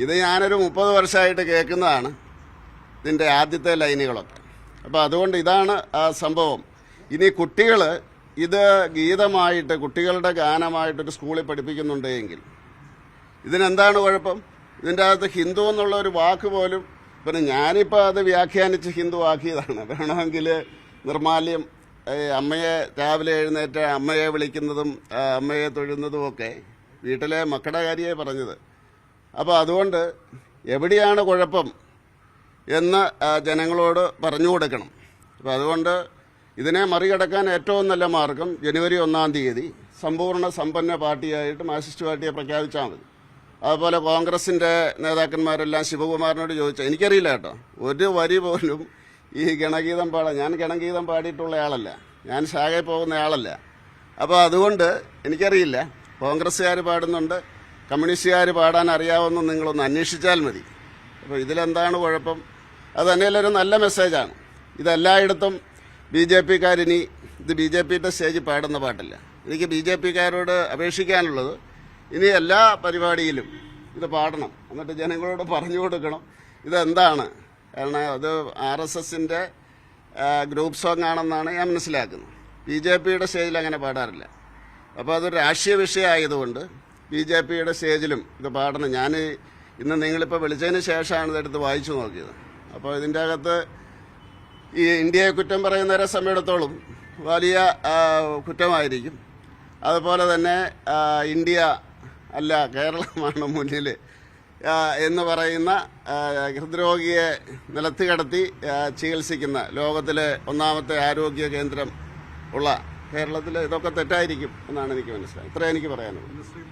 ഇത് ഞാനൊരു 30 വർഷമായിട്ട് കേൾക്കുന്നതാണ് ഇതിൻ്റെ ആദ്യത്തെ ലൈനുകളൊക്കെ. അപ്പോൾ അതുകൊണ്ട് ഇതാണ് ആ സംഭവം. ഇനി കുട്ടികൾ ഇത് ഗീതമായിട്ട് കുട്ടികളുടെ ഗാനമായിട്ടൊരു സ്കൂളിൽ പഠിപ്പിക്കുന്നുണ്ടെങ്കിൽ ഇതിനെന്താണ് കുഴപ്പം? ഇതിൻ്റെ അകത്ത് ഹിന്ദു എന്നുള്ള ഒരു വാക്ക് പോലും പിന്നെ ഞാനിപ്പോൾ അത് വ്യാഖ്യാനിച്ച് ഹിന്ദു ആക്കിയതാണ്. വേണമെങ്കിൽ നിർമാല്യം, അമ്മയെ രാവിലെ എഴുന്നേറ്റ് അമ്മയെ വിളിക്കുന്നതും അമ്മയെ തൊഴുന്നതുമൊക്കെ വീട്ടിലെ മക്കളുടെ കാര്യമായി പറഞ്ഞത്. അപ്പോൾ അതുകൊണ്ട് എവിടെയാണ് കുഴപ്പം എന്ന് ജനങ്ങളോട് പറഞ്ഞു കൊടുക്കണം. അപ്പോൾ അതുകൊണ്ട് ഇതിനെ മറികടക്കാൻ ഏറ്റവും നല്ല മാർഗം ജനുവരി 1-ാം തീയതി സമ്പൂർണ്ണ സമ്പന്ന പാർട്ടിയായിട്ട് മാർക്സിസ്റ്റ് പാർട്ടിയെ പ്രഖ്യാപിച്ചാൽ മതി. അതുപോലെ കോൺഗ്രസിൻ്റെ നേതാക്കന്മാരെല്ലാം ശിവകുമാറിനോട് ചോദിച്ചാൽ, എനിക്കറിയില്ല കേട്ടോ, ഒരു വരി പോലും ഈ ഗണഗീതം പാടാൻ, ഞാൻ ഗണഗീതം പാടിയിട്ടുള്ള ആളല്ല, ഞാൻ ശാഖയിൽ പോകുന്ന ആളല്ല. അപ്പോൾ അതുകൊണ്ട് എനിക്കറിയില്ല. കോൺഗ്രസ്സുകാർ പാടുന്നുണ്ട്, കമ്മ്യൂണിസ്റ്റുകാർ പാടാൻ അറിയാവുന്ന നിങ്ങളൊന്ന് അന്വേഷിച്ചാൽ മതി. അപ്പോൾ ഇതിലെന്താണ് കുഴപ്പം? അത് തന്നെയല്ല ഒരു നല്ല മെസ്സേജാണ്. ഇതെല്ലായിടത്തും BJPക്കാരിനി ഇത് BJPയുടെ സ്റ്റേജിൽ പാടുന്ന പാട്ടില്ല. എനിക്ക് BJPക്കാരോട് അപേക്ഷിക്കാനുള്ളത്, ഇനി എല്ലാ പരിപാടിയിലും ഇത് പാടണം, എന്നിട്ട് ജനങ്ങളോട് പറഞ്ഞു കൊടുക്കണം ഇതെന്താണ്. കാരണം അത് RSSന്റെ ഗ്രൂപ്പ് സോങ് ആണെന്നാണ് ഞാൻ മനസ്സിലാക്കുന്നത്. BJPയുടെ സ്റ്റേജിൽ അങ്ങനെ പാടാറില്ല. അപ്പോൾ അതൊരു രാഷ്ട്രീയ വിഷയമായതുകൊണ്ട് BJPയുടെ സ്റ്റേജിലും ഇത് പാടണം. ഞാൻ ഇന്ന് നിങ്ങളിപ്പോൾ വിളിച്ചതിന് ശേഷമാണ് ഇതെടുത്ത് വായിച്ചു നോക്കിയത്. അപ്പോൾ ഇതിൻ്റെ അകത്ത് ഈ ഇന്ത്യയെ കുറ്റം പറയുന്നവരെ സമയത്തോളം വലിയ കുറ്റമായിരിക്കും. അതുപോലെ തന്നെ ഇന്ത്യ അല്ല കേരളമാണ് മുന്നിൽ എന്ന് പറയുന്ന ഹൃദ്രോഗിയെ നിലത്ത് കിടത്തി ചികിത്സിക്കുന്ന ലോകത്തിലെ 1ാമത്തെ ആരോഗ്യ കേന്ദ്രം ഉള്ള കേരളത്തിൽ ഇതൊക്കെ തെറ്റായിരിക്കും എന്നാണ് എനിക്ക് മനസ്സിലായത്. ഇത്രയും എനിക്ക് പറയാനുള്ളത്.